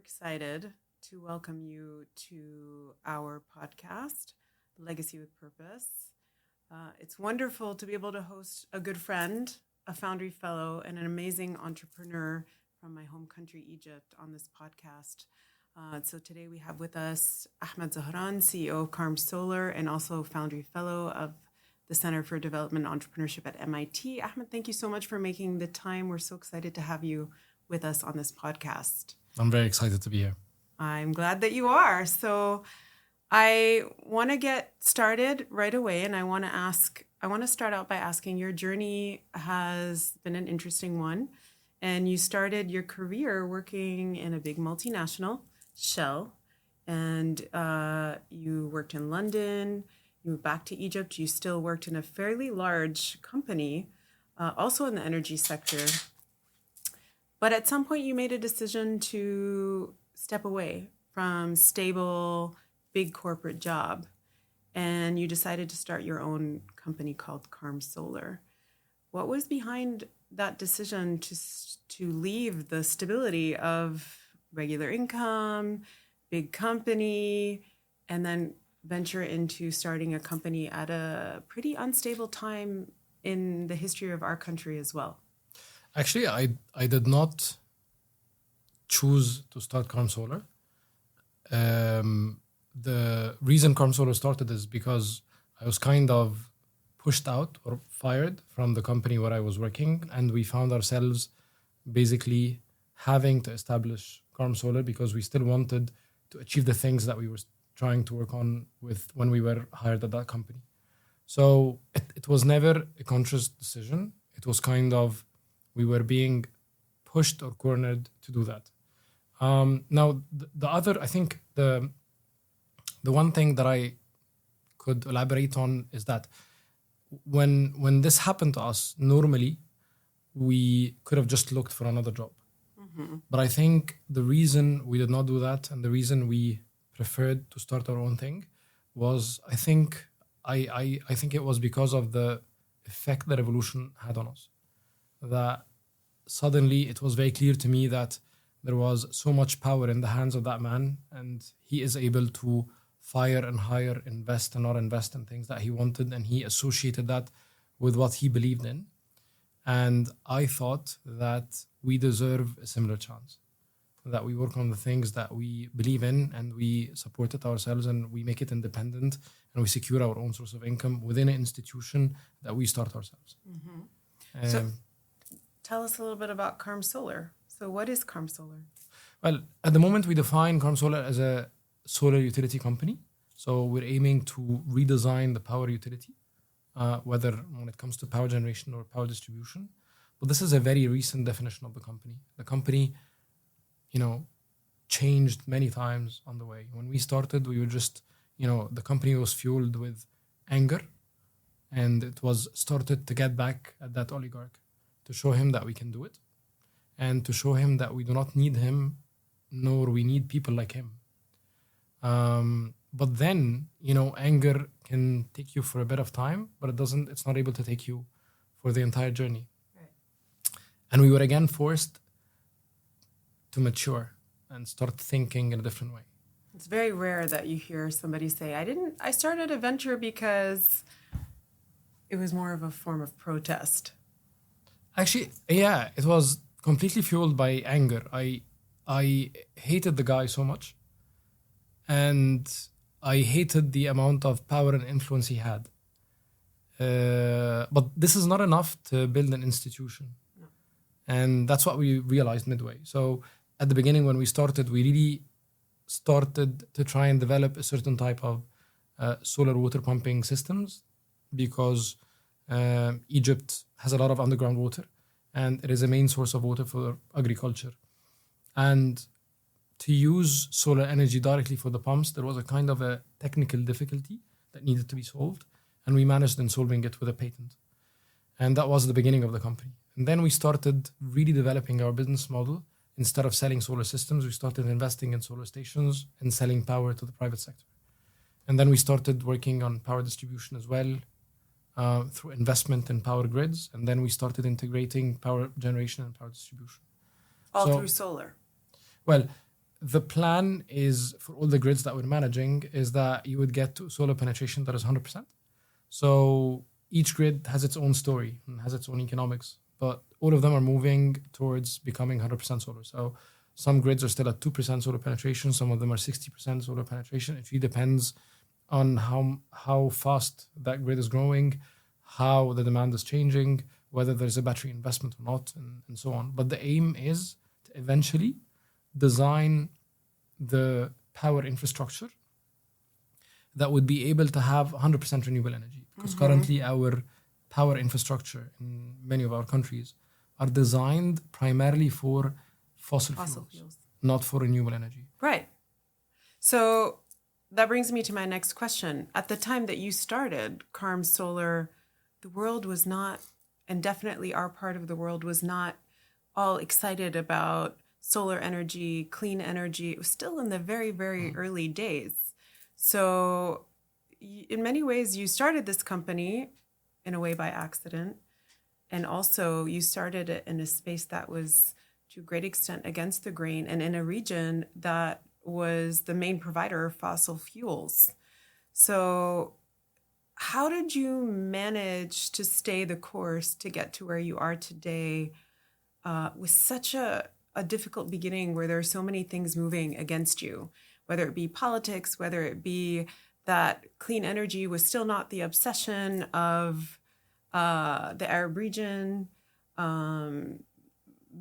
excited to welcome you to our podcast, Legacy with Purpose. It's wonderful to be able to host a good friend, a Foundry Fellow, and an amazing entrepreneur from my home country, Egypt, on this podcast. So today we have with us Ahmed Zahran, CEO of KarmSolar, and also Foundry Fellow of the Center for Development and Entrepreneurship at MIT. Ahmed, thank you so much for making the time. We're so excited to have you with us on this podcast. I'm very excited to be here. I'm glad that you are. So I want to get started right away, and I want to start out by asking, your journey has been an interesting one, and you started your career working in a big multinational, Shell, and you worked in London, you moved back to Egypt, you still worked in a fairly large company, also in the energy sector. But at some point you made a decision to step away from stable, big corporate job, and you decided to start your own company called KarmSolar. What was behind that decision to leave the stability of regular income, big company, and then venture into starting a company at a pretty unstable time in the history of our country as well? Actually, I did not choose to start KarmSolar. The reason KarmSolar started is because I was kind of pushed out or fired from the company where I was working, and we found ourselves basically having to establish KarmSolar because we still wanted to achieve the things that we were trying to work on with when we were hired at that company. So it was never a conscious decision. It was kind of, we were being pushed or cornered to do that. Now, the other, I think the one thing that I could elaborate on is that when this happened to us, normally we could have just looked for another job. Mm-hmm. But I think the reason we did not do that and the reason we preferred to start our own thing was, I think it was because of the effect the revolution had on us. That suddenly it was very clear to me that there was so much power in the hands of that man, and he is able to fire and hire, invest and not invest in things that he wanted, and he associated that with what he believed in. And I thought that we deserve a similar chance, that we work on the things that we believe in and we support it ourselves and we make it independent and we secure our own source of income within an institution that we start ourselves. Mm-hmm. So tell us a little bit about KarmSolar. So what is KarmSolar? Well, at the moment we define KarmSolar as a solar utility company. So we're aiming to redesign the power utility, whether when it comes to power generation or power distribution. But this is a very recent definition of the company. The company, changed many times on the way. When we started, we were just, the company was fueled with anger, and it was started to get back at that oligarch to show him that we can do it and to show him that we do not need him, nor we need people like him. But then, anger can take you for a bit of time, but it's not able to take you for the entire journey. Right. And we were again forced to mature and start thinking in a different way. It's very rare that you hear somebody say, I started a venture because it was more of a form of protest. Actually, yeah, it was completely fueled by anger. I hated the guy so much, and I hated the amount of power and influence he had. But this is not enough to build an institution. No. And that's what we realized midway. So at the beginning when we started, we really started to try and develop a certain type of solar water pumping systems because Egypt has a lot of underground water and it is a main source of water for agriculture. And to use solar energy directly for the pumps, there was a kind of a technical difficulty that needed to be solved. And we managed in solving it with a patent. And that was the beginning of the company. And then we started really developing our business model. Instead of selling solar systems, we started investing in solar stations and selling power to the private sector. And then we started working on power distribution as well through investment in power grids. And then we started integrating power generation and power distribution. All through solar? Well, the plan is for all the grids that we're managing is that you would get to solar penetration that is 100%. So each grid has its own story and has its own economics, but all of them are moving towards becoming 100% solar. So some grids are still at 2% solar penetration. Some of them are 60% solar penetration. It really depends on how fast that grid is growing, how the demand is changing, whether there's a battery investment or not, and so on. But the aim is to eventually design the power infrastructure that would be able to have 100% renewable energy. Because currently our power infrastructure in many of our countries are designed primarily for fossil fuels, not for renewable energy. Right. So that brings me to my next question. At the time that you started KarmSolar, the world was not, and definitely our part of the world was not all excited about solar energy, clean energy. It was still in the very, very early days. So in many ways, you started this company in a way by accident. And also you started it in a space that was to a great extent against the grain and in a region that was the main provider of fossil fuels. So how did you manage to stay the course to get to where you are today with such a difficult beginning where there are so many things moving against you, whether it be politics, whether it be that clean energy was still not the obsession of the Arab region,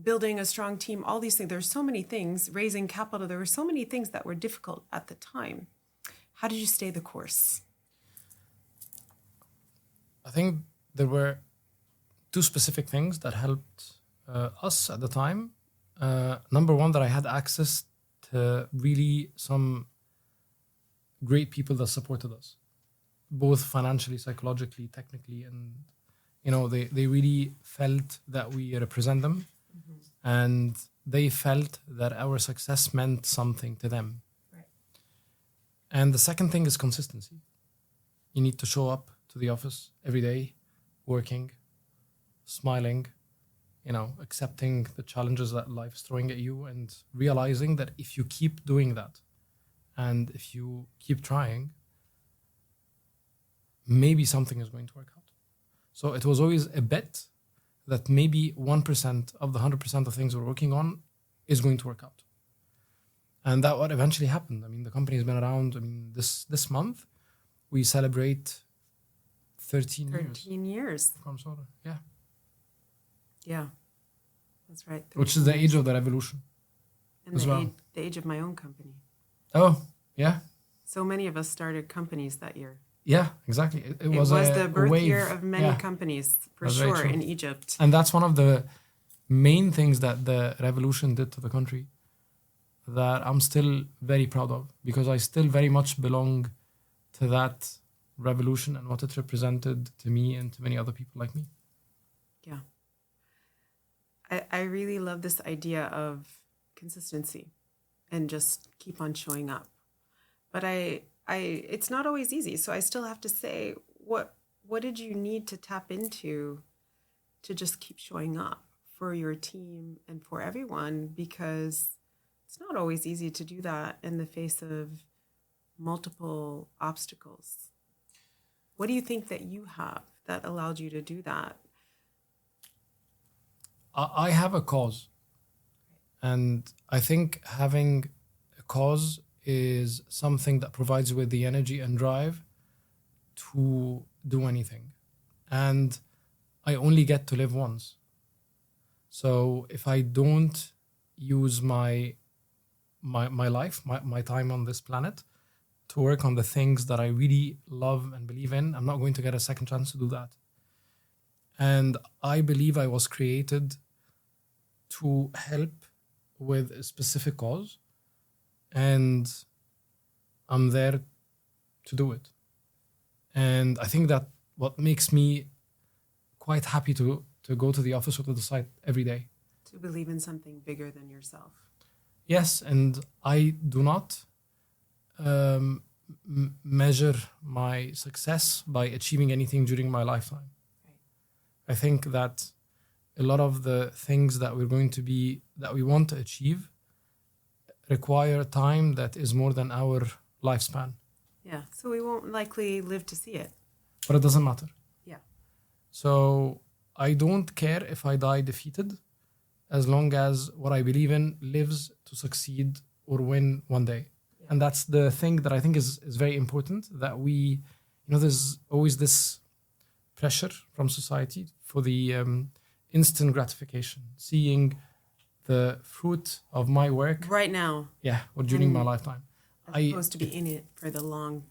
building a strong team, all these things. There's so many things, raising capital. There were so many things that were difficult at the time. How did you stay the course? I think there were two specific things that helped us at the time. Number one, that I had access to really some great people that supported us, both financially, psychologically, technically, and they really felt that we represent them, and they felt that our success meant something to them. Right. And the second thing is consistency. You need to show up to the office every day, working, smiling, accepting the challenges that life is throwing at you, and realizing that if you keep doing that and if you keep trying, maybe something is going to work out. So it was always a bet that maybe 1% of the 100% of things we're working on is going to work out. And that what eventually happened. I mean, the company has been around. I mean, this month we celebrate 13 years. 13 years. KarmSolar, yeah. Yeah, that's right. Which is the age of the revolution. And as well. the age of my own company. Oh, yeah. So many of us started companies that year. Yeah, exactly. It was the birth wave. year of many companies, for That's sure, in Egypt. And that's one of the main things that the revolution did to the country that I'm still very proud of, because I still very much belong to that revolution and what it represented to me and to many other people like me. Yeah. I really love this idea of consistency and just keep on showing up. But it's not always easy. So I still have to say, what did you need to tap into to just keep showing up for your team and for everyone? Because it's not always easy to do that in the face of multiple obstacles. What do you think that you have that allowed you to do that? I have a cause. And I think having a cause is something that provides you with the energy and drive to do anything. And I only get to live once. So if I don't use my life, my time on this planet to work on the things that I really love and believe in, I'm not going to get a second chance to do that. And I believe I was created to help with a specific cause, and I'm there to do it. And I think that what makes me quite happy to go to the office or to the site every day. To believe in something bigger than yourself. Yes, and I do not measure my success by achieving anything during my lifetime. Right. I think that a lot of the things that we want to achieve require time that is more than our lifespan. Yeah. So we won't likely live to see it. But it doesn't matter. Yeah. So I don't care if I die defeated, as long as what I believe in lives to succeed or win one day. Yeah. And that's the thing that I think is very important, that we, there's always this pressure from society for the instant gratification, seeing the fruit of my work Right now. Yeah, or during my lifetime. As opposed to be in it for the long.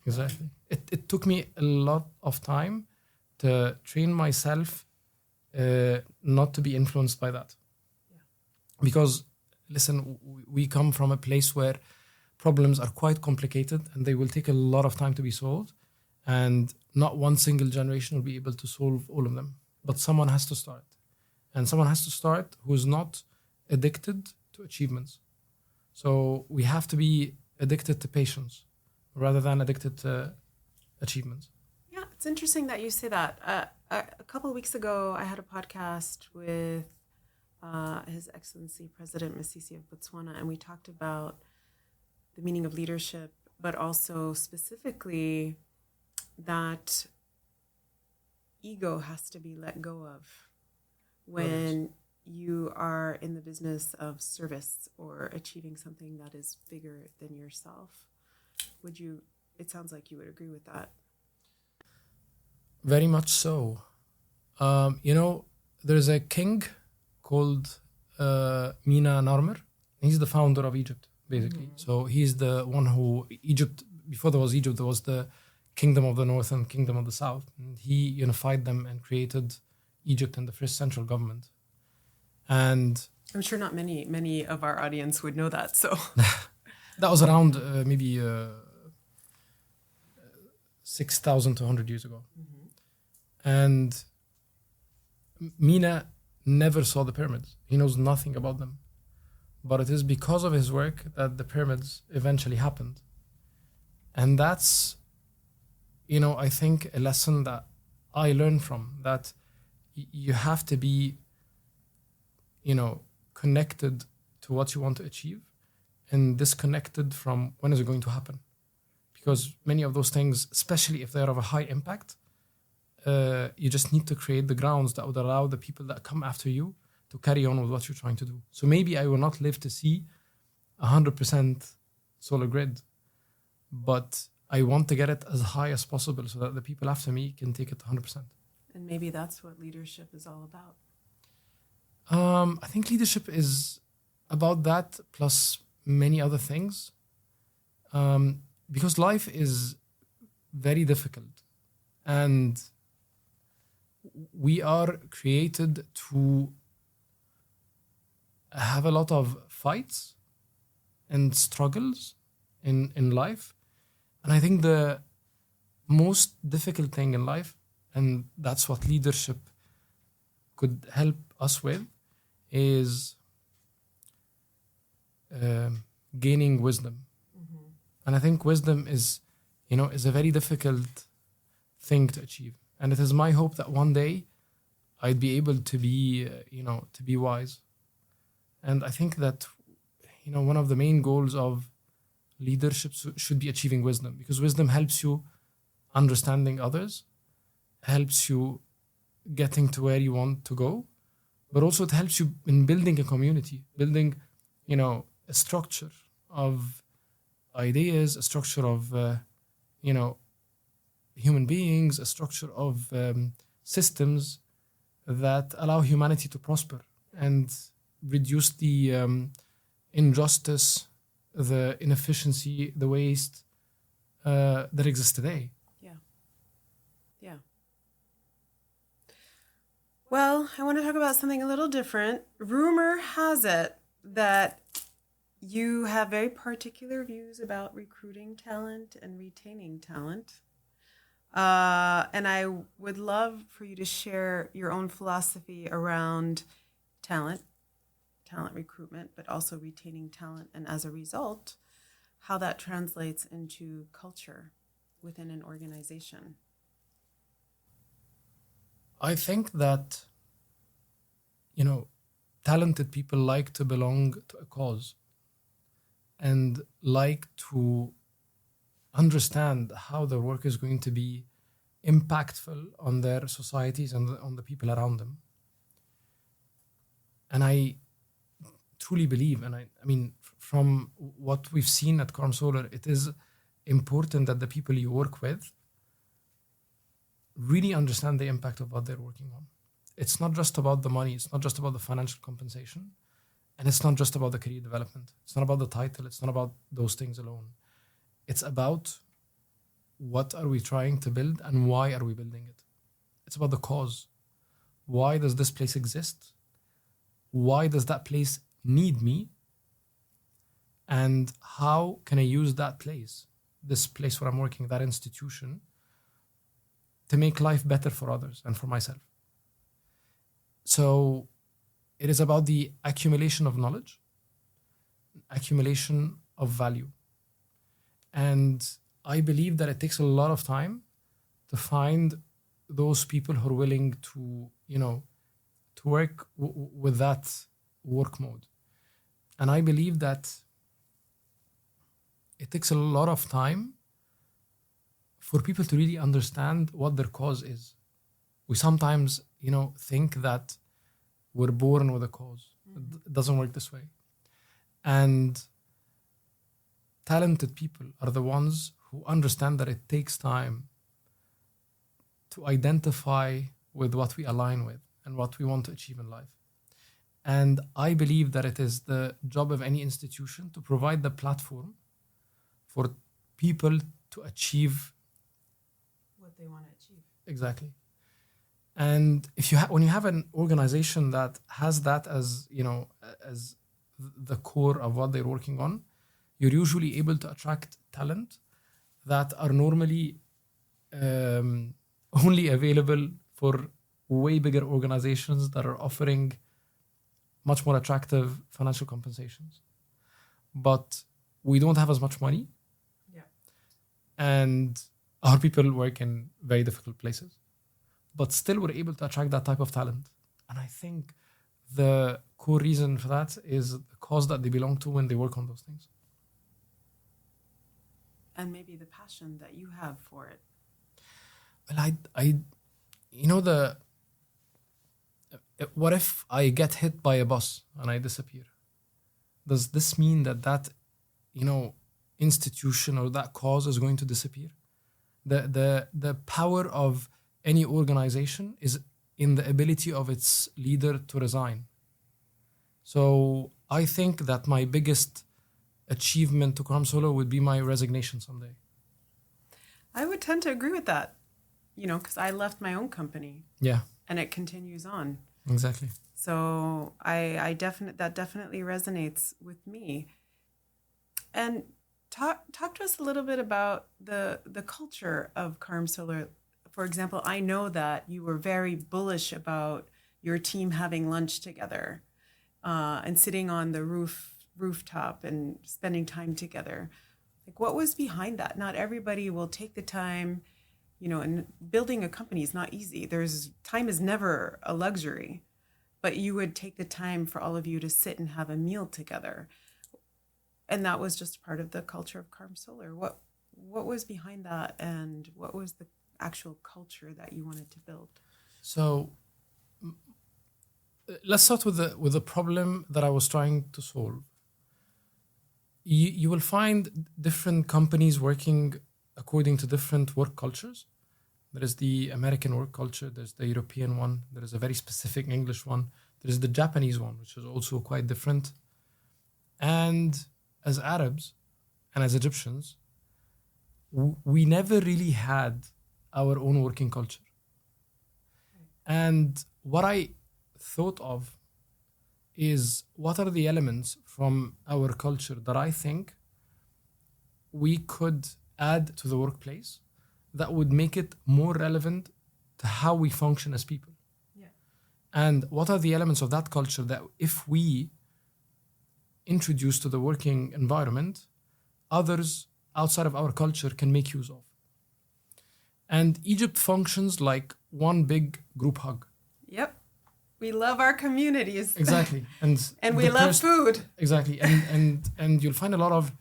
Exactly. It took me a lot of time to train myself not to be influenced by that. Yeah. Because, listen, we come from a place where problems are quite complicated and they will take a lot of time to be solved. And not one single generation will be able to solve all of them. But someone has to start. And someone has to start who's not addicted to achievements. So we have to be addicted to patience rather than addicted to achievements. Yeah, it's interesting that you say that. A couple of weeks ago, I had a podcast with His Excellency President Masisi of Botswana, and we talked about the meaning of leadership, but also specifically that ego has to be let go of when you are in the business of service or achieving something that is bigger than yourself. It sounds like you would agree with that. Very much so. There's a king called Mina Narmer. He's the founder of Egypt, basically. Mm-hmm. So he's the one who, before there was Egypt, there was the Kingdom of the North and Kingdom of the South. And he unified them and created Egypt and the first central government. And I'm sure not many of our audience would know that. So that was around maybe 6,000 to 100 years ago. Mm-hmm. And Mina never saw the pyramids. He knows nothing about them. But it is because of his work that the pyramids eventually happened. And that's, I think a lesson that I learned from, that you have to be, connected to what you want to achieve and disconnected from when is it going to happen. Because many of those things, especially if they're of a high impact, you just need to create the grounds that would allow the people that come after you to carry on with what you're trying to do. So maybe I will not live to see 100% solar grid, but I want to get it as high as possible so that the people after me can take it 100%. And maybe that's what leadership is all about. I think leadership is about that plus many other things. Because life is very difficult and we are created to have a lot of fights and struggles in life. And I think the most difficult thing in life, and that's what leadership could help us with, is gaining wisdom. Mm-hmm. And I think wisdom is a very difficult thing to achieve. And it is my hope that one day I'd be able to be, to be wise. And I think that, one of the main goals of leadership should be achieving wisdom, because wisdom helps you understanding others, helps you getting to where you want to go, but also it helps you in building a community, building, a structure of ideas, a structure of, human beings, a structure of systems that allow humanity to prosper and reduce the injustice, the inefficiency, the waste that exists today. Yeah. Well, I want to talk about something a little different. Rumor has it that you have very particular views about recruiting talent and retaining talent. And I would love for you to share your own philosophy around talent recruitment, but also retaining talent. And as a result, how that translates into culture within an organization. I think that, talented people like to belong to a cause. and like to understand how their work is going to be impactful on their societies and on the people around them. And I truly believe, and I mean, from what we've seen at KarmSolar, it is important that the people you work with really understand the impact of what they're working on. It's not just about the money, it's not just about the financial compensation, and it's not just about the career development. It's not about the title, it's not about those things alone. It's about what are we trying to build and why are we building it. It's about the cause. Why does this place exist? Why does that place need me? And how can I use that place, this place where I'm working, that institution, to make life better for others and for myself? So it is about the accumulation of knowledge, accumulation of value. And I believe that it takes a lot of time to find those people who are willing to, to work with that work mode. And I believe that it takes a lot of time for people to really understand what their cause is. We sometimes, think that we're born with a cause. It doesn't work this way. And talented people are the ones who understand that it takes time to identify with what we align with and what we want to achieve in life. And I believe that it is the job of any institution to provide the platform for people to achieve what they want to achieve. Exactly. And if when you have an organization that has that as as the core of what they're working on, you're usually able to attract talent that are normally only available for way bigger organizations that are offering much more attractive financial compensations. But we don't have as much money. Yeah. And our people work in very difficult places. But still we're able to attract that type of talent. And I think the core reason for that is the cause that they belong to when they work on those things. And maybe the passion that you have for it. Well, what if I get hit by a bus and I disappear? Does this mean that institution or that cause is going to disappear? The power of any organization is in the ability of its leader to resign. So I think that my biggest achievement to KarmSolar would be my resignation someday. I would tend to agree with that, because I left my own company. Yeah. And it continues on. Exactly. So that definitely resonates with me. And talk to us a little bit about the culture of KarmSolar. For example, I know that you were very bullish about your team having lunch together and sitting on the rooftop and spending time together. Like, what was behind that? Not everybody will take the time, and building a company is not easy. Time is never a luxury, but you would take the time for all of you to sit and have a meal together. And that was just part of the culture of KarmSolar. What was behind that, and what was the actual culture that you wanted to build? So let's start with the problem that I was trying to solve. You will find different companies working according to different work cultures. There is the American work culture, there's the European one, there is a very specific English one, there is the Japanese one, which is also quite different. And as Arabs and as Egyptians, we never really had our own working culture. And what I thought of is, what are the elements from our culture that I think we could add to the workplace that would make it more relevant to how we function as people? Yeah. And what are the elements of that culture that if we introduce to the working environment, others outside of our culture can make use of? And Egypt functions like one big group hug. Yep. We love our communities. Exactly. And we love food. Exactly. And you'll find a lot of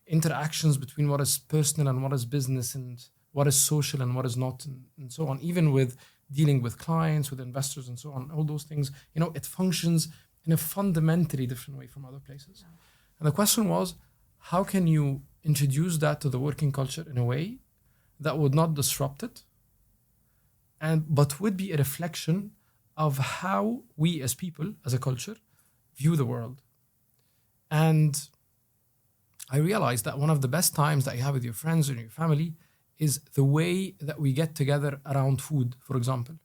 interactions between what is personal and what is business, and what is social and what is not, and so on. Even with dealing with clients, with investors and so on, all those things, it functions in a fundamentally different way from other places. Yeah. And the question was, how can you introduce that to the working culture in a way that would not disrupt it, but would be a reflection of how we as people, as a culture, view the world. And I realized that one of the best times that you have with your friends and your family is the way that we get together around food, for example.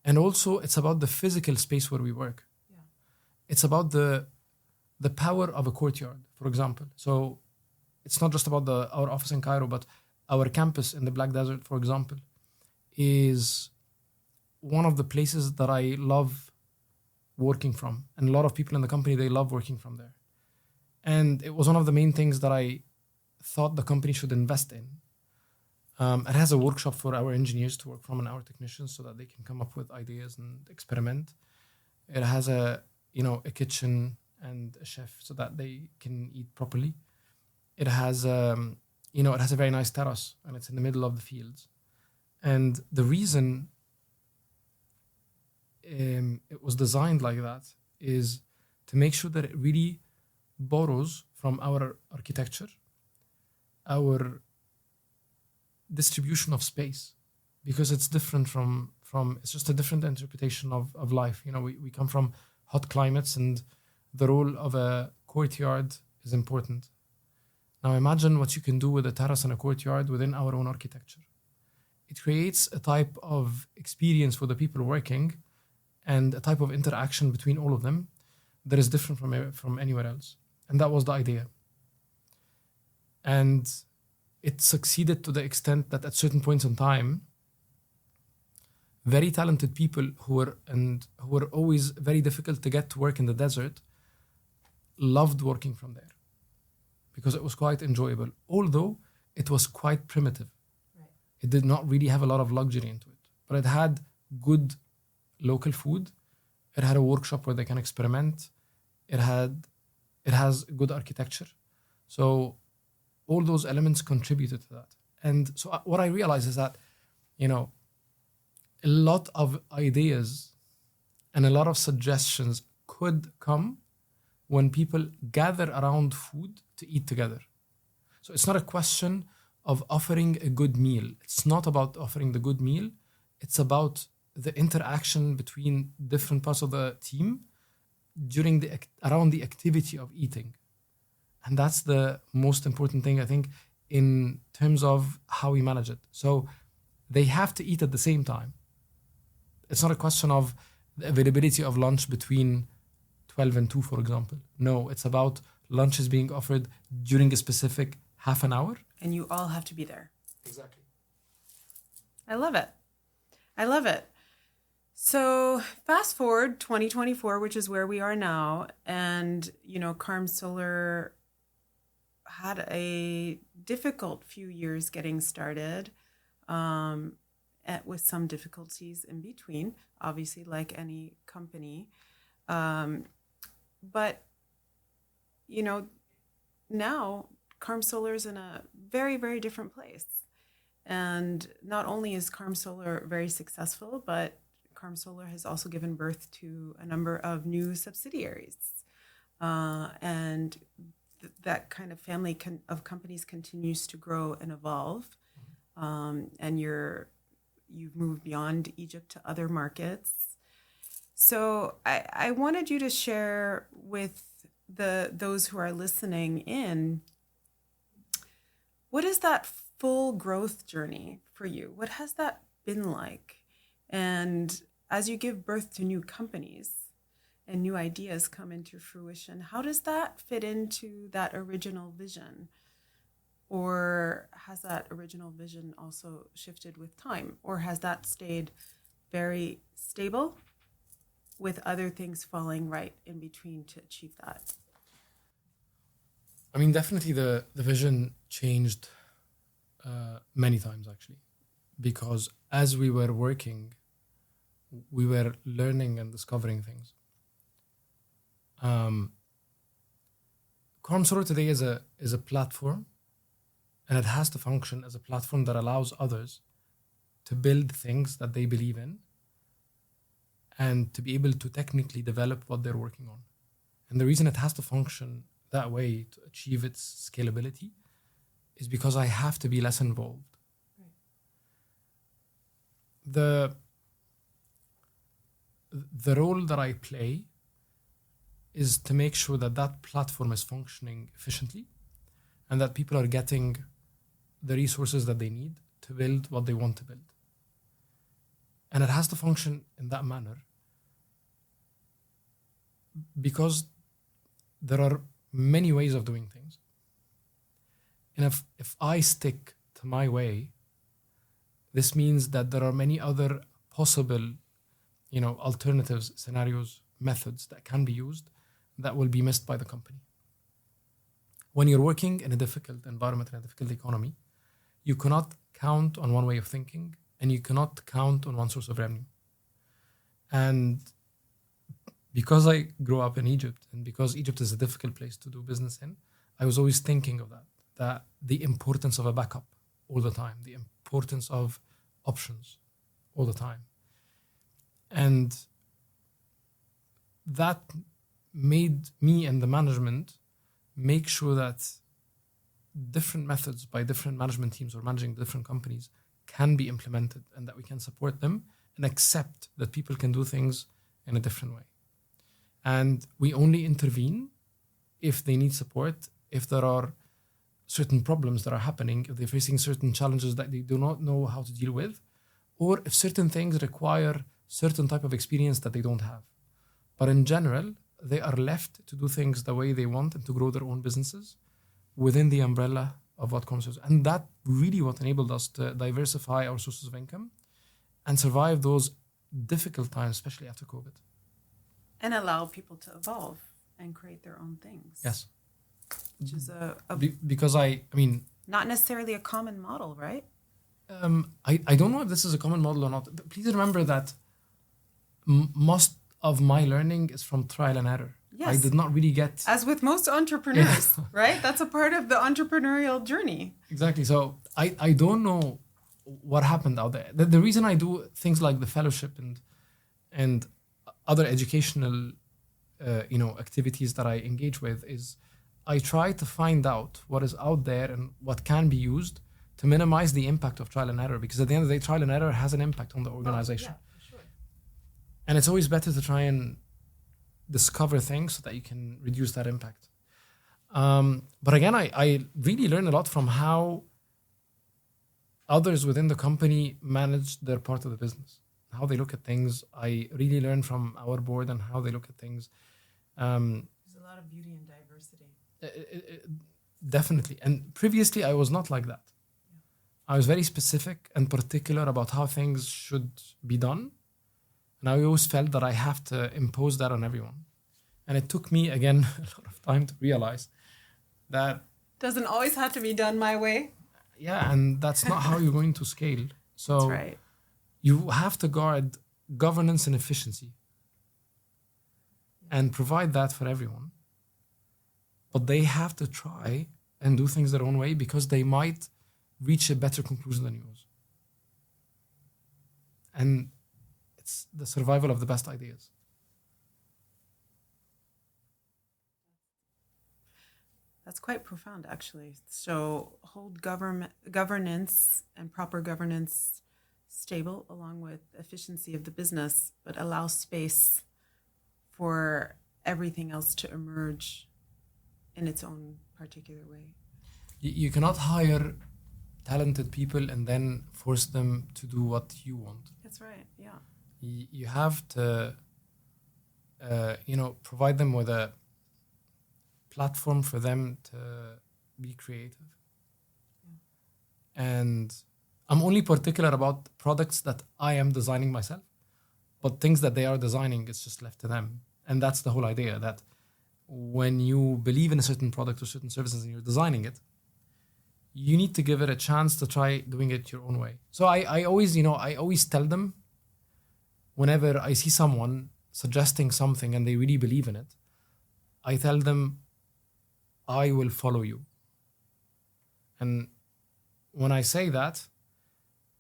And also it's about the physical space where we work. Yeah. It's about the power of a courtyard, for example. So it's not just about our office in Cairo, but our campus in the Black Desert, for example, is one of the places that I love working from. And a lot of people in the company, they love working from there. And it was one of the main things that I thought the company should invest in. It has a workshop for our engineers to work from and our technicians so that they can come up with ideas and experiment. It has a kitchen and a chef so that they can eat properly. It has it has a very nice terrace, and it's in the middle of the fields. And the reason it was designed like that is to make sure that it really borrows from our architecture, our distribution of space, because it's different from it's just a different interpretation of life. We come from hot climates, and the role of a courtyard is important. Now imagine what you can do with a terrace and a courtyard within our own architecture. It creates a type of experience for the people working and a type of interaction between all of them that is different from anywhere else. And that was the idea. And it succeeded to the extent that at certain points in time, very talented people who were always very difficult to get to work in the desert loved working from there because it was quite enjoyable, although it was quite primitive. Right. It did not really have a lot of luxury into it, but it had good local food. It had a workshop where they can experiment. It has good architecture. So all those elements contributed to that. And so what I realized is that, a lot of ideas and a lot of suggestions could come when people gather around food to eat together. So it's not a question of offering a good meal. It's not about offering the good meal. It's about the interaction between different parts of the team around the activity of eating. And that's the most important thing, I think, in terms of how we manage it. So they have to eat at the same time. It's not a question of the availability of lunch between 12 and 2, for example. No, it's about lunches being offered during a specific half an hour. And you all have to be there. Exactly. I love it. So fast forward 2024, which is where we are now, and KarmSolar had a difficult few years getting started, with some difficulties in between, obviously, like any company. But now KarmSolar is in a very, very different place. And not only is KarmSolar very successful, but KarmSolar has also given birth to a number of new subsidiaries. And that kind of family of companies continues to grow and evolve. And you've moved beyond Egypt to other markets. So I wanted you to share with those who are listening in, what is that full growth journey for you? What has that been like? And as you give birth to new companies and new ideas come into fruition, how does that fit into that original vision? Or has that original vision also shifted with time? Or has that stayed very stable with other things falling right in between to achieve that? I mean, definitely the vision changed many times, actually, because as we were working we were learning and discovering things. KarmSolar today is a platform, and it has to function as a platform that allows others to build things that they believe in and to be able to technically develop what they're working on. And the reason it has to function that way to achieve its scalability is because I have to be less involved. Right. The role that I play is to make sure that that platform is functioning efficiently and that people are getting the resources that they need to build what they want to build. And it has to function in that manner because there are many ways of doing things. And if I stick to my way, this means that there are many other possible, alternatives, scenarios, methods that can be used that will be missed by the company. When you're working in a difficult environment, in a difficult economy, you cannot count on one way of thinking and you cannot count on one source of revenue. And because I grew up in Egypt and because Egypt is a difficult place to do business in, I was always thinking of that the importance of a backup all the time, the importance of options all the time. And that made me and the management make sure that different methods by different management teams or managing different companies can be implemented and that we can support them and accept that people can do things in a different way. And we only intervene if they need support, if there are certain problems that are happening, if they're facing certain challenges that they do not know how to deal with, or if certain things require certain type of experience that they don't have. But in general, they are left to do things the way they want and to grow their own businesses within the umbrella of what KarmSolar is. And that really what enabled us to diversify our sources of income and survive those difficult times, especially after COVID. And allow people to evolve and create their own things. Yes. Which is because I mean... not necessarily a common model, right? I don't know if this is a common model or not. Please remember that most of my learning is from trial and error. Yes. I did not really get... As with most entrepreneurs, right? That's a part of the entrepreneurial journey. Exactly. So I don't know what happened out there. The reason I do things like the fellowship and other educational activities that I engage with is I try to find out what is out there and what can be used to minimize the impact of trial and error, because at the end of the day, trial and error has an impact on the organization. Yeah, for sure. And it's always better to try and discover things so that you can reduce that impact. But again, I really learned a lot from how others within the company manage their part of the business, how they look at things. I really learned from our board and how they look at things. There's a lot of beauty in diversity. Definitely. And previously, I was not like that. Yeah. I was very specific and particular about how things should be done. And I always felt that I have to impose that on everyone. And it took me, again, a lot of time to realize that... doesn't always have to be done my way. Yeah, and that's not how you're going to scale. So that's right. You have to guard governance and efficiency and provide that for everyone. But they have to try and do things their own way because they might reach a better conclusion than yours. And it's the survival of the best ideas. That's quite profound, actually. So hold governance and proper governance stable along with efficiency of the business, but allow space for everything else to emerge in its own particular way. You cannot hire talented people and then force them to do what you want. That's right, yeah. You have to, provide them with a platform for them to be creative. Yeah. And I'm only particular about products that I am designing myself, but things that they are designing, it's just left to them. And that's the whole idea, that when you believe in a certain product or certain services and you're designing it, you need to give it a chance to try doing it your own way. So I always tell them, whenever I see someone suggesting something and they really believe in it, I tell them, I will follow you. And when I say that,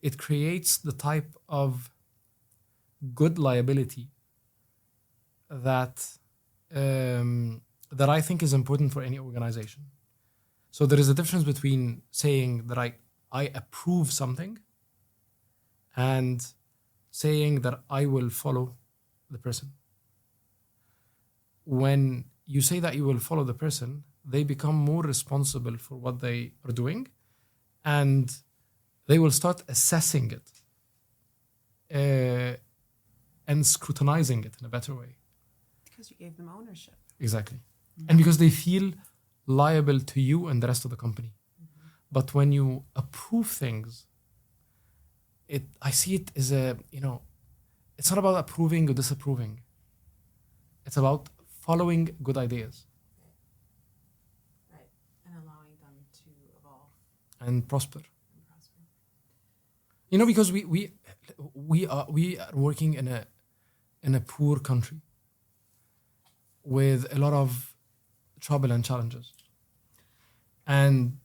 it creates the type of good liability that that I think is important for any organization. So there is a difference between saying that I approve something and saying that I will follow the person. When you say that you will follow the person, they become more responsible for what they are doing, and they will start assessing it and scrutinizing it in a better way. Because you gave them ownership. Exactly. Mm-hmm. And because they feel liable to you and the rest of the company. Mm-hmm. But when you approve things, I see it as it's not about approving or disapproving. It's about following good ideas. Right. And allowing them to evolve. And prosper. Because we are working in a poor country with a lot of trouble and challenges. And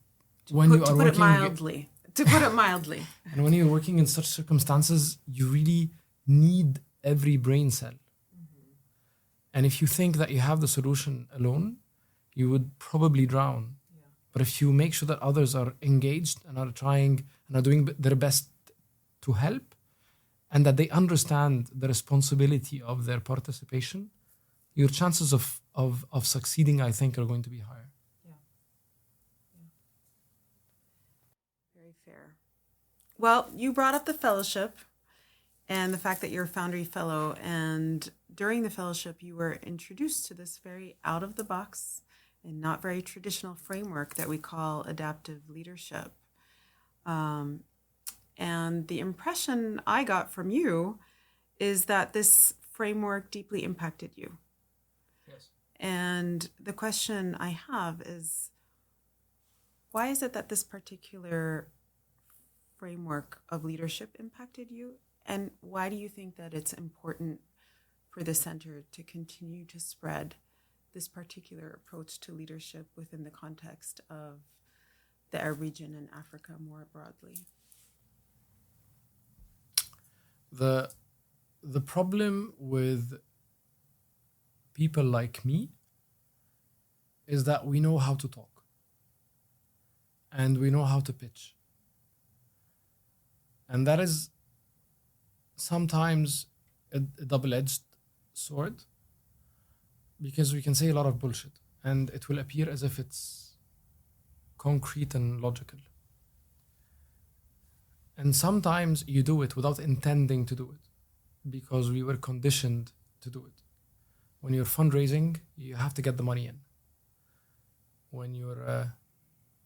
when you are working, to put it mildly. And when you're working in such circumstances, you really need every brain cell. Mm-hmm. And if you think that you have the solution alone, you would probably drown. Yeah. But if you make sure that others are engaged and are trying and are doing their best to help, and that they understand the responsibility of their participation, your chances of succeeding, I think, are going to be higher. Yeah. Very fair. Well, you brought up the fellowship and the fact that you're a Foundry Fellow, and during the fellowship, you were introduced to this very out-of-the-box and not very traditional framework that we call adaptive leadership. And the impression I got from you is that this framework deeply impacted you. Yes. And the question I have is, why is it that this particular framework of leadership impacted you? And why do you think that it's important for the center to continue to spread this particular approach to leadership within the context of the Arab region and Africa more broadly? The problem with people like me is that we know how to talk and we know how to pitch. And that is sometimes a double-edged sword, because we can say a lot of bullshit and it will appear as if it's concrete and logical. And sometimes you do it without intending to do it, because we were conditioned to do it. When you're fundraising, you have to get the money in. When you're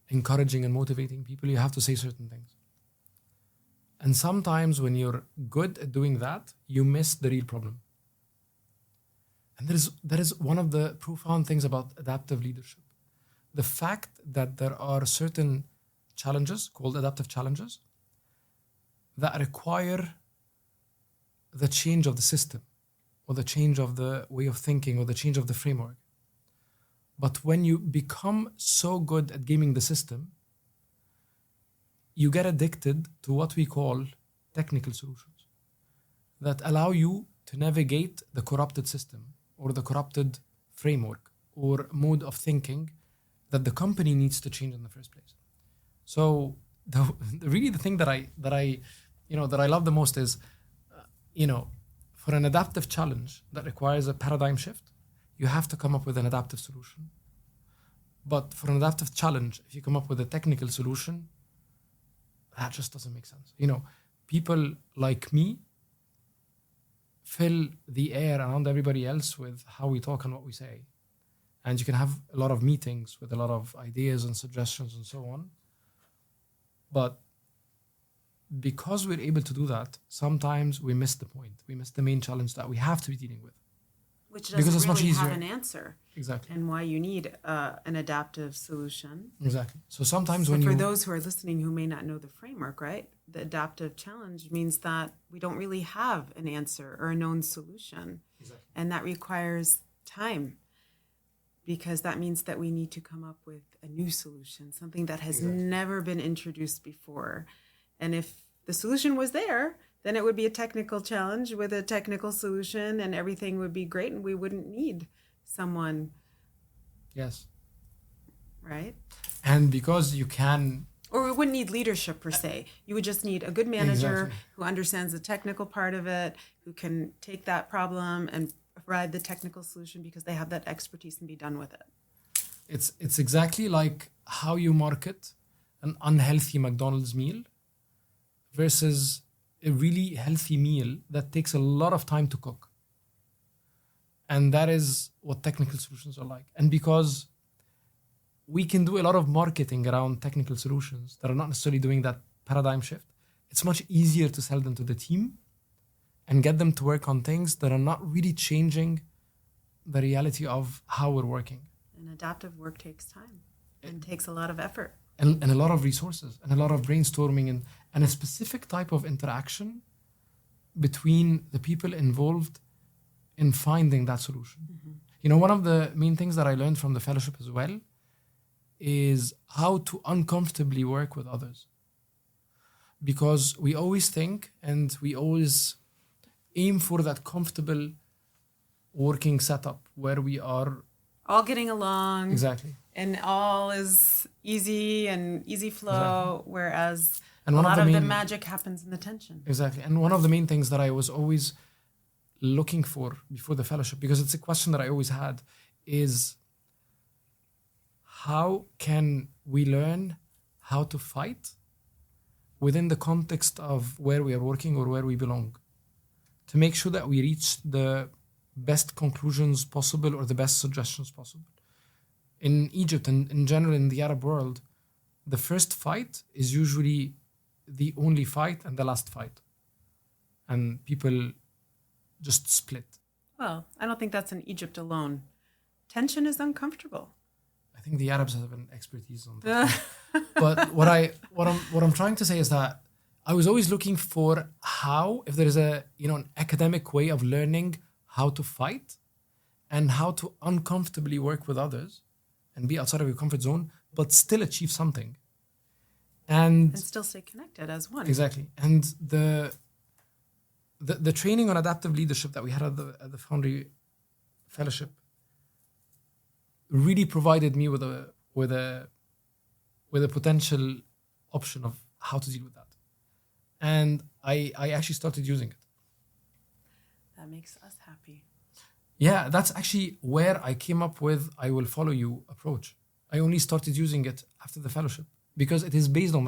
encouraging and motivating people, you have to say certain things. And sometimes when you're good at doing that, you miss the real problem. And that is one of the profound things about adaptive leadership. The fact that there are certain challenges called adaptive challenges that require the change of the system, or the change of the way of thinking, or the change of the framework. But when you become so good at gaming the system, you get addicted to what we call technical solutions that allow you to navigate the corrupted system or the corrupted framework or mode of thinking that the company needs to change in the first place. So really the thing that I love the most is, for an adaptive challenge that requires a paradigm shift, you have to come up with an adaptive solution. But for an adaptive challenge, if you come up with a technical solution, that just doesn't make sense. People like me fill the air around everybody else with how we talk and what we say. And you can have a lot of meetings with a lot of ideas and suggestions and so on. But because we're able to do that, sometimes we miss the point. We miss the main challenge that we have to be dealing with. Which because doesn't it's much really easier. have an answer. Exactly. And why you need an adaptive solution. Exactly. So sometimes So when for you those who are listening who may not know the framework, right? The adaptive challenge means that we don't really have an answer or a known solution. Exactly. And that requires time, because that means that we need to come up with a new solution, something that has never been introduced before. And if the solution was there, then it would be a technical challenge with a technical solution and everything would be great and we wouldn't need someone, yes, right? and because you can Or we wouldn't need leadership per se. You would just need a good manager Exactly. who understands the technical part of it, who can take that problem and provide the technical solution because they have that expertise and be done with it. it's exactly like how you market an unhealthy McDonald's meal versus a really healthy meal that takes a lot of time to cook. And that is what technical solutions are like. And because we can do a lot of marketing around technical solutions that are not necessarily doing that paradigm shift, it's much easier to sell them to the team and get them to work on things that are not really changing the reality of how we're working. And adaptive work takes time and takes a lot of effort. And a lot of resources and a lot of brainstorming and a specific type of interaction between the people involved in finding that solution. Mm-hmm. You know, one of the main things that I learned from the fellowship as well is how to uncomfortably work with others. Because we always think and we always aim for that comfortable working setup where we are all getting along. Exactly. And all is easy and easy flow, whereas a lot of the magic happens in the tension. Exactly. And one of the main things that I was always looking for before the fellowship, because it's a question that I always had, is how can we learn how to fight within the context of where we are working or where we belong, to make sure that we reach the best conclusions possible or the best suggestions possible. In Egypt and in general in the Arab world, the first fight is usually the only fight and the last fight. And people just split. Well, I don't think that's in Egypt alone. Tension is uncomfortable. I think the Arabs have an expertise on that. But what I'm trying to say is that I was always looking for how, if there is an academic way of learning how to fight and how to uncomfortably work with others and be outside of your comfort zone, but still achieve something. And still stay connected as one. Exactly. And the training on adaptive leadership that we had at the Foundry Fellowship really provided me with a potential option of how to deal with that. And I actually started using it. That makes us happy. Yeah, that's actually where I came up with I will follow you approach. I only started using it after the fellowship because it is based on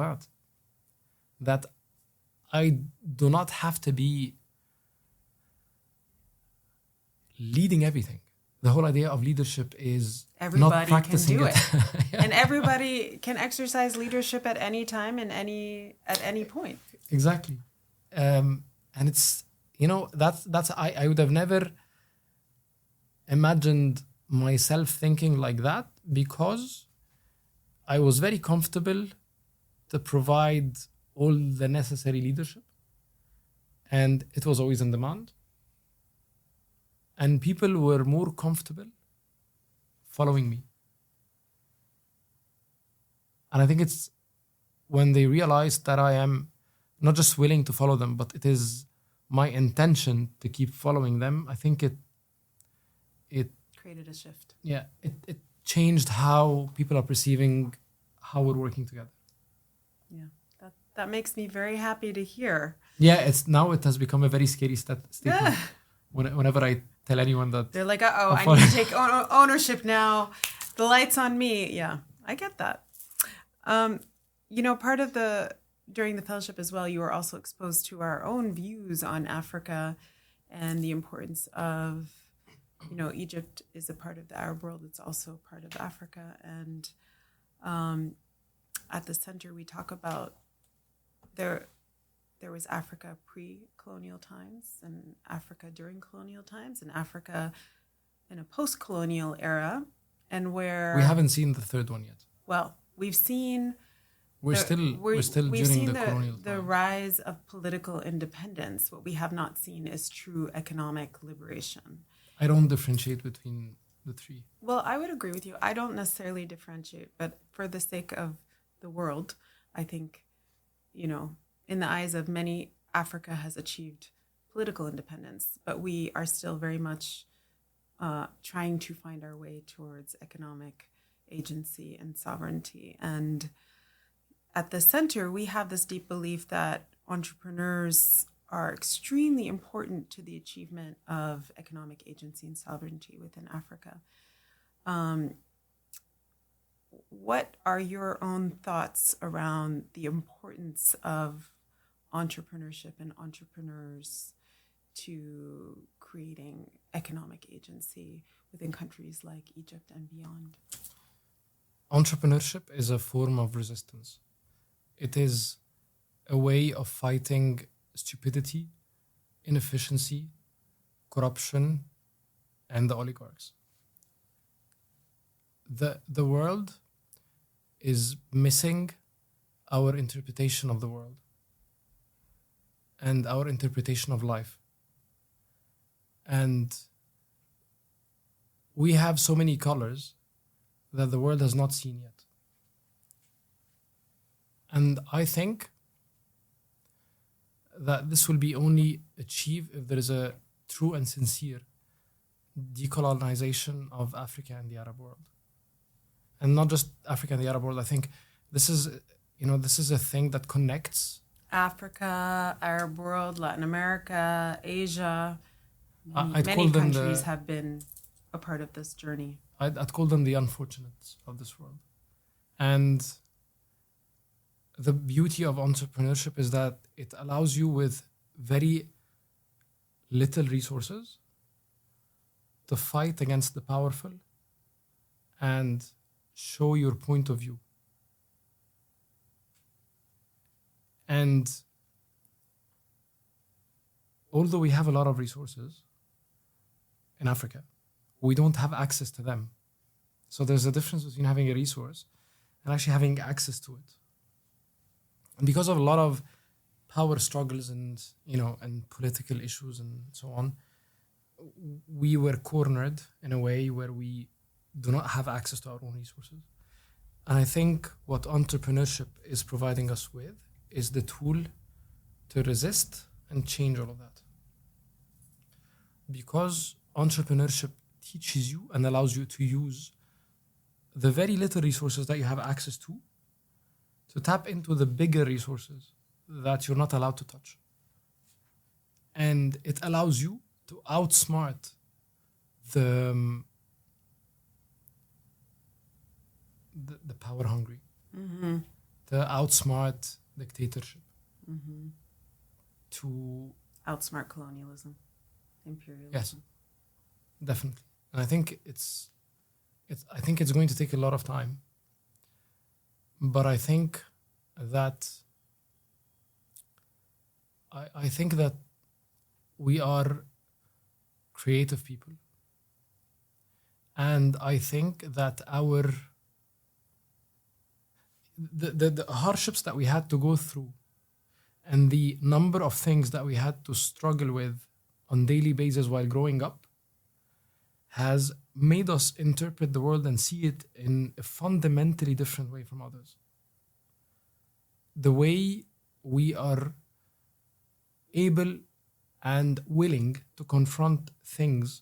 that I do not have to be leading everything. The whole idea of leadership is everybody not practicing can do it. Yeah. And everybody can exercise leadership at any time and at any point. Exactly. And it's, that's I would have never imagined myself thinking like that because I was very comfortable to provide all the necessary leadership and it was always in demand. And people were more comfortable following me. And I think it's when they realized that I am not just willing to follow them, but it is my intention to keep following them. I think it created a shift. Yeah, it changed how people are perceiving how we're working together. Yeah, that makes me very happy to hear. Yeah, it has become a very scary statement. Whenever I tell anyone that they're like, I need to take ownership now. The light's on me. Yeah, I get that. Part of during the fellowship as well, you were also exposed to our own views on Africa and the importance of, Egypt is a part of the Arab world. It's also part of Africa. And at the center, we talk about there was Africa pre-colonial times and Africa during colonial times and Africa in a post-colonial era, and where We haven't seen the third one yet. well, we've seen We're still we've during seen the colonial the time. rise of political independence. What we have not seen is true economic liberation. I don't differentiate between the three. Well, I would agree with you. I don't necessarily differentiate, but for the sake of the world, I think, in the eyes of many, Africa has achieved political independence, but we are still very much trying to find our way towards economic agency and sovereignty. And at the center, we have this deep belief that entrepreneurs are extremely important to the achievement of economic agency and sovereignty within Africa. What are your own thoughts around the importance of entrepreneurship and entrepreneurs to creating economic agency within countries like Egypt and beyond? Entrepreneurship is a form of resistance. It is a way of fighting stupidity, inefficiency, corruption, and the oligarchs. The world is missing our interpretation of the world and our interpretation of life. And we have so many colors that the world has not seen yet. And I think that this will be only achieved if there is a true and sincere decolonization of Africa and the Arab world. And not just Africa and the Arab world. I think this is a thing that connects Africa, Arab world, Latin America, Asia. I'd Many call them countries have been a part of this journey. I'd call them the unfortunates of this world. And the beauty of entrepreneurship is that it allows you with very little resources to fight against the powerful and show your point of view. And although we have a lot of resources in Africa, we don't have access to them. So there's a difference between having a resource and actually having access to it. And because of a lot of power struggles and political issues and so on, we were cornered in a way where we do not have access to our own resources. And I think what entrepreneurship is providing us with is the tool to resist and change all of that. Because entrepreneurship teaches you and allows you to use the very little resources that you have access to tap into the bigger resources that you're not allowed to touch. And it allows you to outsmart the power hungry, to outsmart dictatorship, to outsmart colonialism, imperialism. Yes, definitely. And I think it's going to take a lot of time. But I think that we are creative people. And I think that the hardships that we had to go through and the number of things that we had to struggle with on daily basis while growing up has made us interpret the world and see it in a fundamentally different way from others. The way we are able and willing to confront things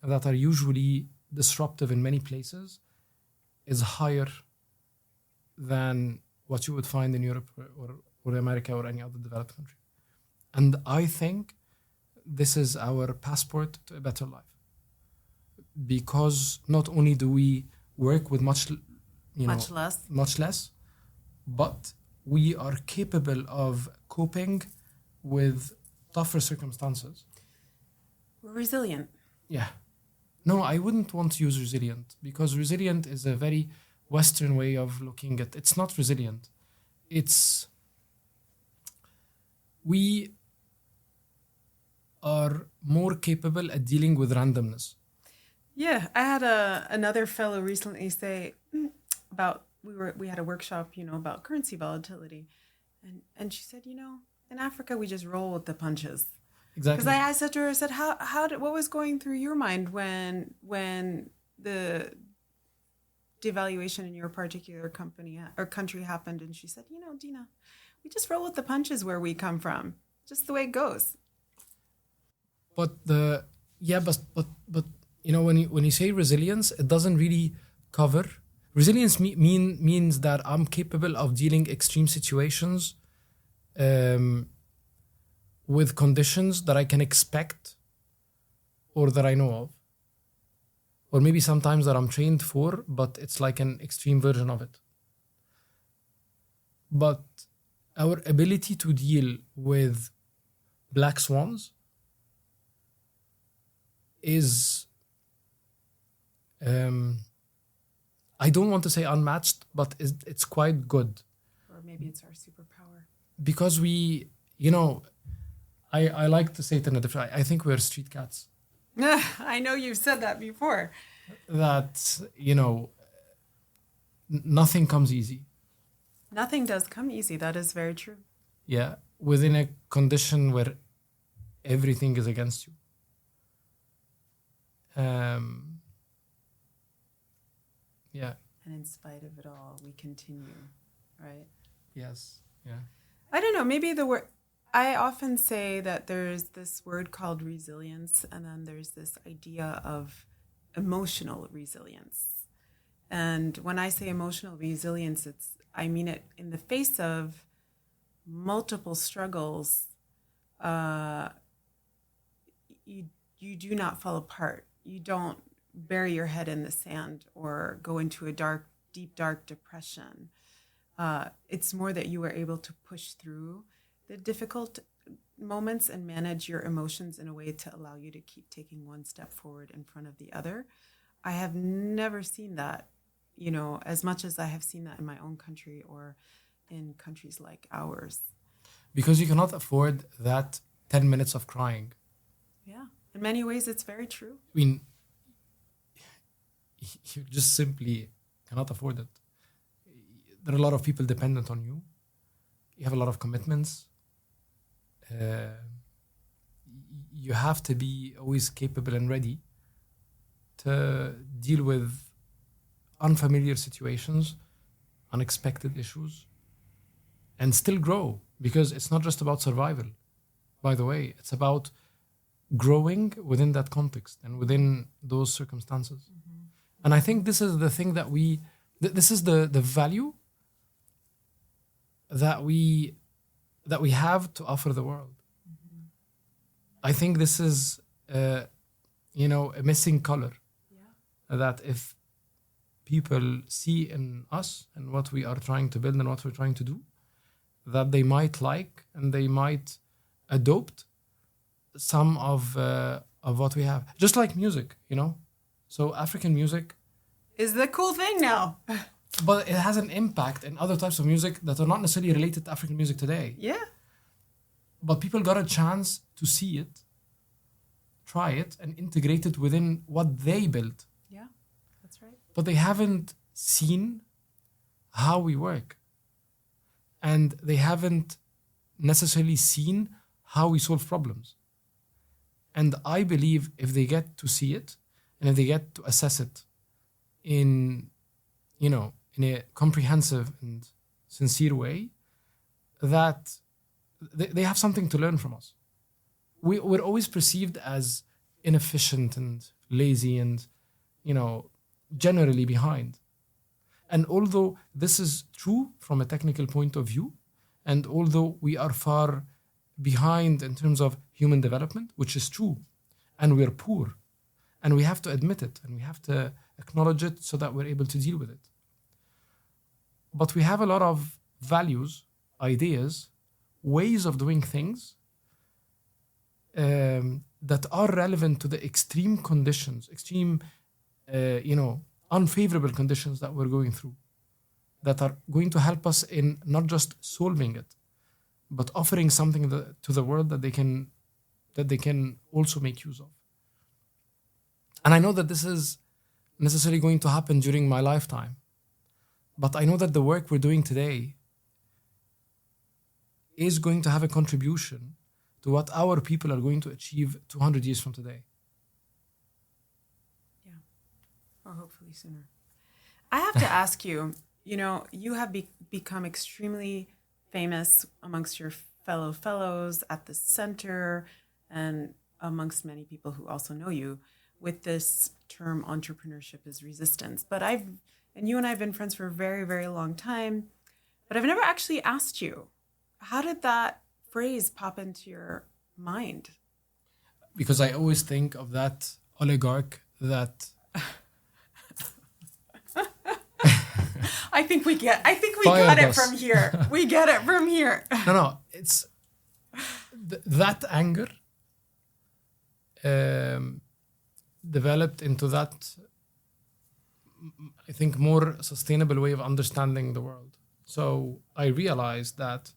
that are usually disruptive in many places is higher than what you would find in Europe or America or any other developed country. And I think this is our passport to a better life. Because not only do we work with much less, but we are capable of coping with tougher circumstances. We're resilient. Yeah. No, I wouldn't want to use resilient because resilient is a very Western way of looking at it. It's not resilient. We are more capable at dealing with randomness. Yeah, I had another fellow recently say about we had a workshop, about currency volatility, and she said, in Africa we just roll with the punches. Because Exactly. I said to her, I said, what was going through your mind when the devaluation in your particular company or country happened? And she said, Dina, we just roll with the punches where we come from, just the way it goes. But but when you say resilience, it doesn't really cover. Resilience means that I'm capable of dealing extreme situations with conditions that I can expect or that I know of, or maybe sometimes that I'm trained for, but it's like an extreme version of it. But our ability to deal with black swans is, I don't want to say unmatched, but it's quite good. Or maybe it's our superpower. Because I like to say it in a different, I think we're street cats. I know you've said that before. That, nothing comes easy. Nothing does come easy. That is very true. Yeah. Within a condition where everything is against you. Yeah. And in spite of it all, we continue, right? Yes. Yeah. I don't know. Maybe the word, I often say that there's this word called resilience, and then there's this idea of emotional resilience. And when I say emotional resilience, I mean it in the face of multiple struggles. You do not fall apart. You don't bury your head in the sand or go into a deep, dark depression. It's more that you are able to push through the difficult moments and manage your emotions in a way to allow you to keep taking one step forward in front of the other. I have never seen that, as much as I have seen that in my own country or in countries like ours. Because you cannot afford that 10 minutes of crying. Yeah. In many ways, it's very true. I mean, you just simply cannot afford it. There are a lot of people dependent on you. You have a lot of commitments. You have to be always capable and ready to deal with unfamiliar situations, unexpected issues, and still grow. Because it's not just about survival, by the way. It's about growing within that context and within those circumstances. Mm-hmm. And I think this is the thing that this is the value that we have to offer the world. Mm-hmm. I think this is, a missing color. Yeah. That if people see in us and what we are trying to build and what we're trying to do, that they might like and they might adopt some of what we have. Just like music, So African music is the cool thing now. But it has an impact in other types of music that are not necessarily related to African music today. Yeah. But people got a chance to see it, try it, and integrate it within what they built. Yeah, that's right. But they haven't seen how we work. And they haven't necessarily seen how we solve problems. And I believe if they get to see it, and if they get to assess it in a comprehensive and sincere way, that they have something to learn from us. We're always perceived as inefficient and lazy and, generally behind. And although this is true from a technical point of view, and although we are far behind in terms of human development, which is true, and we're poor, and we have to admit it, and we have to acknowledge it so that we're able to deal with it. But we have a lot of values, ideas, ways of doing things that are relevant to the extreme conditions, unfavorable conditions that we're going through, that are going to help us in not just solving it, but offering something to the world that they can also make use of. And I know that this is necessarily going to happen during my lifetime. But I know that the work we're doing today is going to have a contribution to what our people are going to achieve 200 years from today. Yeah, or hopefully sooner. I have to ask you, you have become extremely famous amongst your fellow fellows at the center and amongst many people who also know you with this term entrepreneurship is resistance. But you and I have been friends for a very, very long time, but I've never actually asked you, how did that phrase pop into your mind? Because I always think of that oligarch that I think we got it from here. We get it from here. No, it's that anger developed into that, I think, more sustainable way of understanding the world. So I realized that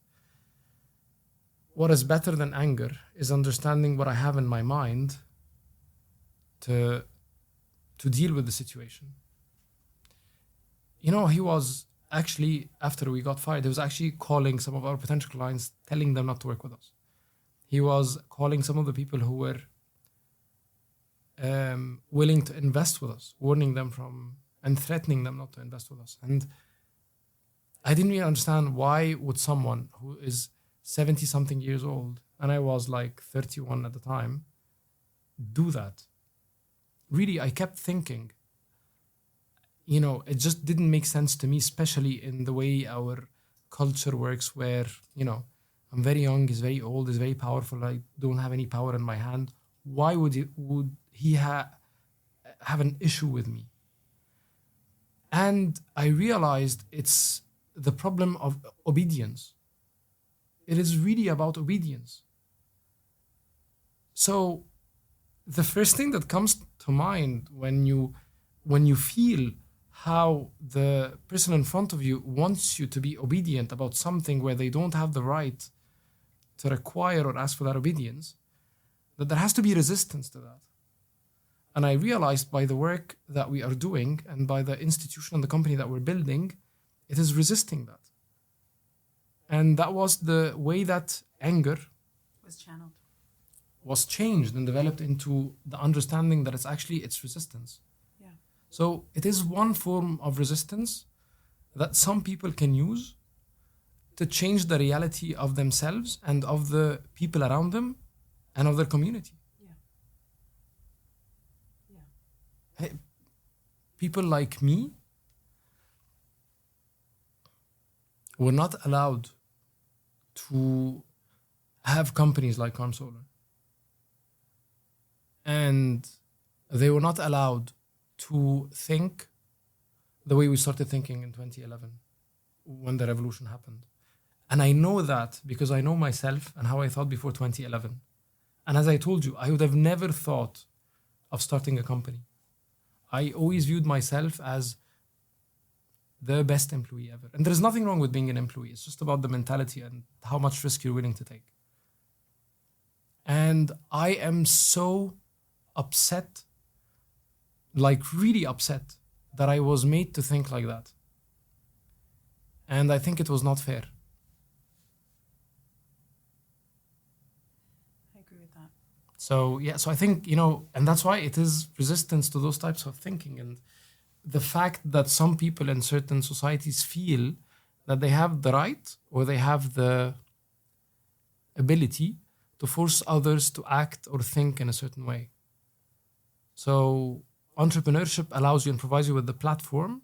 what is better than anger is understanding what I have in my mind to deal with the situation. He was actually, after we got fired, he was actually calling some of our potential clients, telling them not to work with us. He was calling some of the people who were willing to invest with us, warning them from and threatening them not to invest with us. And I didn't really understand why would someone who is 70-something years old, and I was like 31 at the time, do that. Really, I kept thinking, it just didn't make sense to me, especially in the way our culture works where, I'm very young, he's very old, he's very powerful, I don't have any power in my hand. Why would he have an issue with me? And I realized it's the problem of obedience. It is really about obedience. So the first thing that comes to mind when you feel how the person in front of you wants you to be obedient about something where they don't have the right to require or ask for that obedience, that there has to be resistance to that. And I realized by the work that we are doing and by the institution and the company that we're building, it is resisting that. And that was the way that anger was changed and developed into the understanding that it's resistance. Yeah. So it is one form of resistance that some people can use to change the reality of themselves and of the people around them and of their community. Hey, people like me were not allowed to have companies like KarmSolar. And they were not allowed to think the way we started thinking in 2011 when the revolution happened. And I know that because I know myself and how I thought before 2011. And as I told you, I would have never thought of starting a company. I always viewed myself as the best employee ever. And there's nothing wrong with being an employee. It's just about the mentality and how much risk you're willing to take. And I am so upset, like really upset, that I was made to think like that. And I think it was not fair. I agree with that. So I think, and that's why it is resistance to those types of thinking. And the fact that some people in certain societies feel that they have the right or they have the ability to force others to act or think in a certain way. So entrepreneurship allows you and provides you with the platform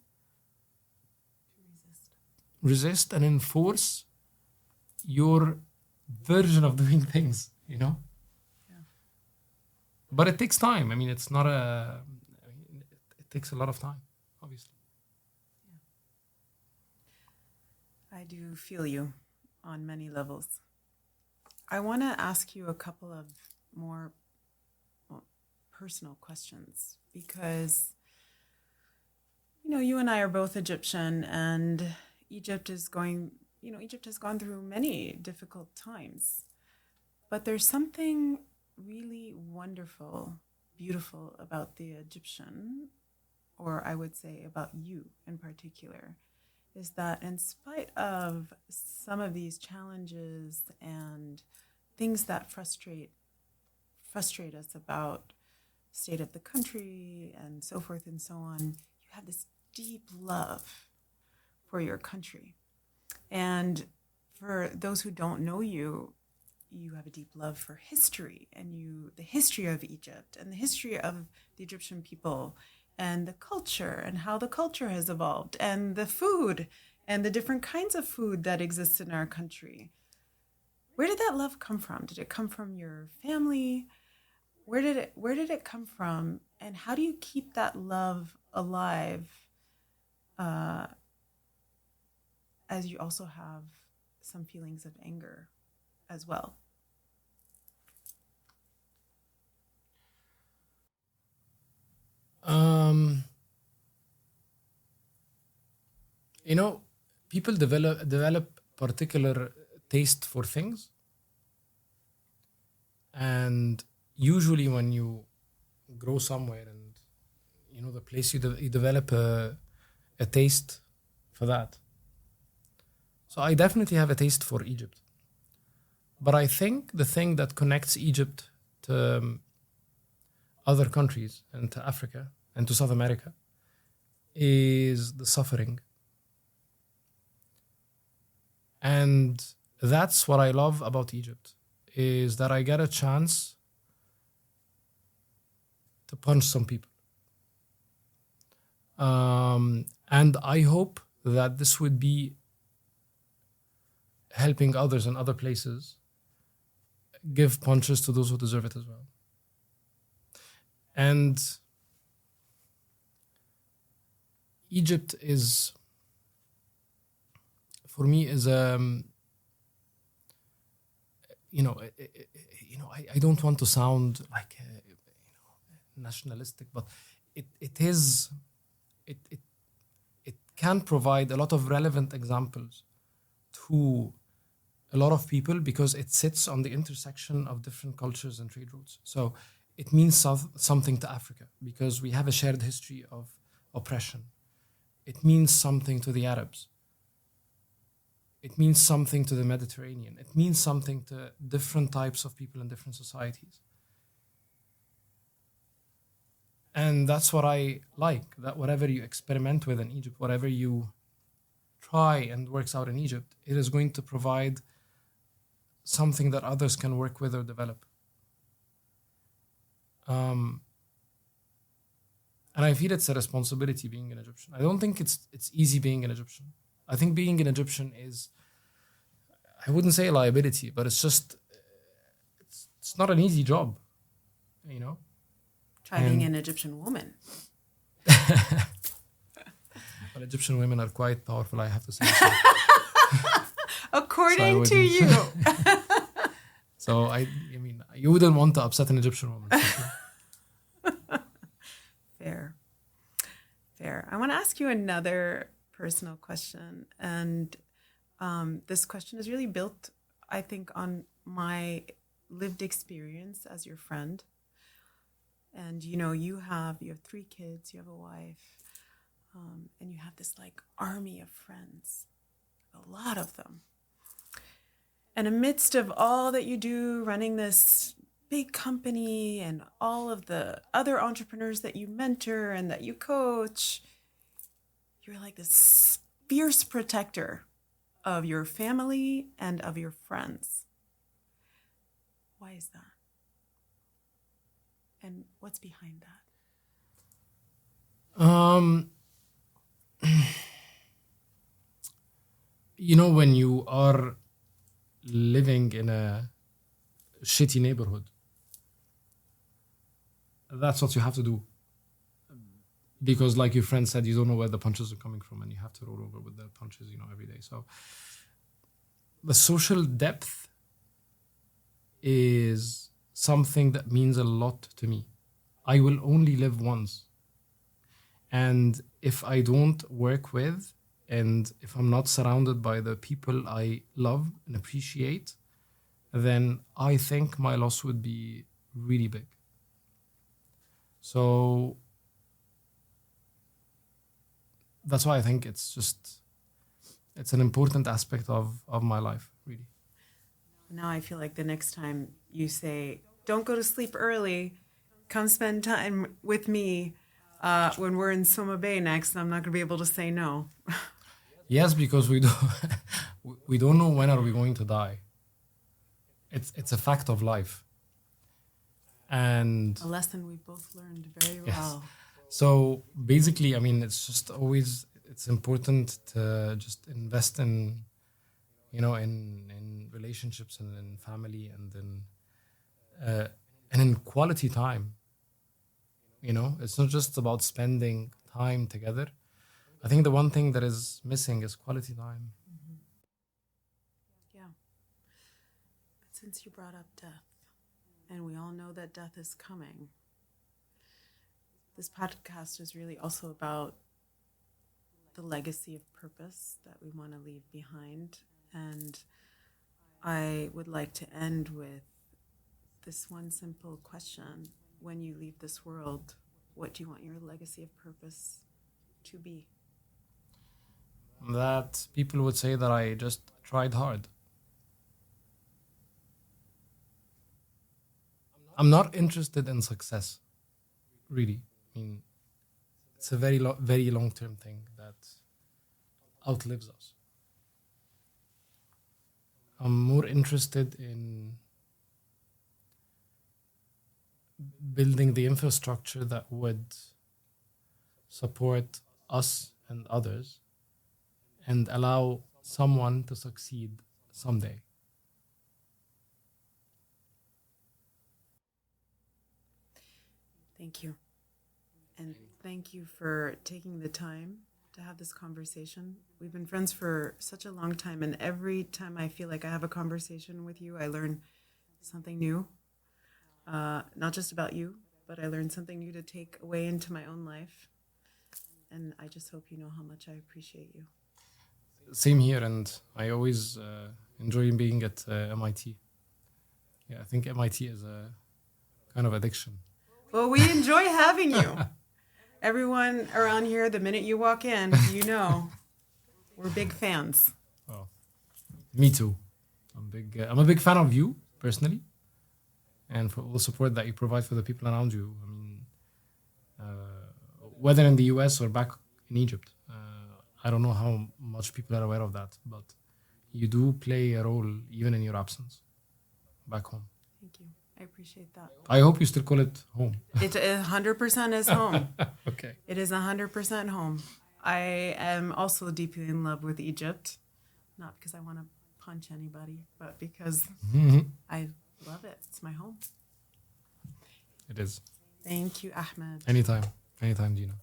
to resist and enforce your version of doing things, Yeah. But it takes time. I mean, it takes a lot of time, obviously. Yeah. I do feel you on many levels. I want to ask you a couple of more personal questions because, you and I are both Egyptian, and Egypt has gone through many difficult times. But there's something really wonderful, beautiful about the Egyptian, or I would say about you in particular, is that in spite of some of these challenges and things that frustrate us about state of the country and so forth and so on, you have this deep love for your country. And for those who don't know you, you have a deep love for history, and the history of Egypt and the history of the Egyptian people and the culture and how the culture has evolved and the food and the different kinds of food that exists in our country. Where did that love come from? Did it come from your family? Where did it come from? And how do you keep that love alive as you also have some feelings of anger as well? People develop particular taste for things, and usually when you grow somewhere and the place, you develop a taste for that. So I definitely have a taste for Egypt, but I think the thing that connects Egypt to other countries and to Africa and to South America is the suffering. And that's what I love about Egypt, is that I get a chance to punch some people. And I hope that this would be helping others in other places give punches to those who deserve it as well. And Egypt is, for me, is I don't want to sound like nationalistic, but it can provide a lot of relevant examples to a lot of people because it sits on the intersection of different cultures and trade routes. So it means something to Africa because we have a shared history of oppression. It means something to the Arabs. It means something to the Mediterranean. It means something to different types of people in different societies. And that's what I like, that whatever you experiment with in Egypt, whatever you try and works out in Egypt, it is going to provide something that others can work with or develop. And I feel it's a responsibility being an Egyptian. I don't think it's easy being an Egyptian. I think being an Egyptian is, I wouldn't say a liability, but it's just, it's not an easy job, Try being an Egyptian woman. Well, Egyptian women are quite powerful, I have to say. So. According to you. So, I mean, you wouldn't want to upset an Egyptian woman. Fair. I want to ask you another personal question. And this question is really built, I think, on my lived experience as your friend. And, you have 3 kids, you have a wife, and you have this army of friends, a lot of them. And amidst of all that you do, running this big company and all of the other entrepreneurs that you mentor and that you coach, you're like this fierce protector of your family and of your friends. Why is that? And what's behind that? When you are living in a shitty neighborhood, that's what you have to do. Because like your friend said, you don't know where the punches are coming from and you have to roll over with the punches, every day. So the social depth is something that means a lot to me. I will only live once. And if I don't work with, and if I'm not surrounded by the people I love and appreciate, then I think my loss would be really big. So that's why I think it's an important aspect of my life, really. Now I feel like the next time you say, don't go to sleep early, come spend time with me when we're in Soma Bay next, I'm not going to be able to say no. Yes, because we don't know when are we going to die. It's a fact of life. And A lesson we both learned very yes. well. So basically, I mean, it's important to just invest in, in relationships and in family and in quality time. It's not just about spending time together. I think the one thing that is missing is quality time. Mm-hmm. Yeah. But since you brought up death, and we all know that death is coming, this podcast is really also about the legacy of purpose that we want to leave behind. And I would like to end with this one simple question. When you leave this world, what do you want your legacy of purpose to be? That people would say that I just tried hard. I'm not interested in success, really. I mean, it's a very long-term thing that outlives us. I'm more interested in building the infrastructure that would support us and others and allow someone to succeed someday. Thank you. And thank you for taking the time to have this conversation. We've been friends for such a long time, and every time I feel like I have a conversation with you, I learn something new. Not just about you, but I learn something new to take away into my own life. And I just hope you know how much I appreciate you. Same here, and I always enjoy being at MIT. Yeah, I think MIT is a kind of addiction. Well, we enjoy having you. Everyone around here, the minute you walk in, we're big fans. Oh, me too. I'm a big fan of you personally, and for all the support that you provide for the people around you. I mean, whether in the US or back in Egypt, I don't know how much people are aware of that, but you do play a role even in your absence back home. Thank you. I appreciate that. I hope you still call it home. It 100% is home. Okay. It is 100% home. I am also deeply in love with Egypt, not because I want to punch anybody, but because I love it. It's my home. It is. Thank you, Ahmed. Anytime, Dina.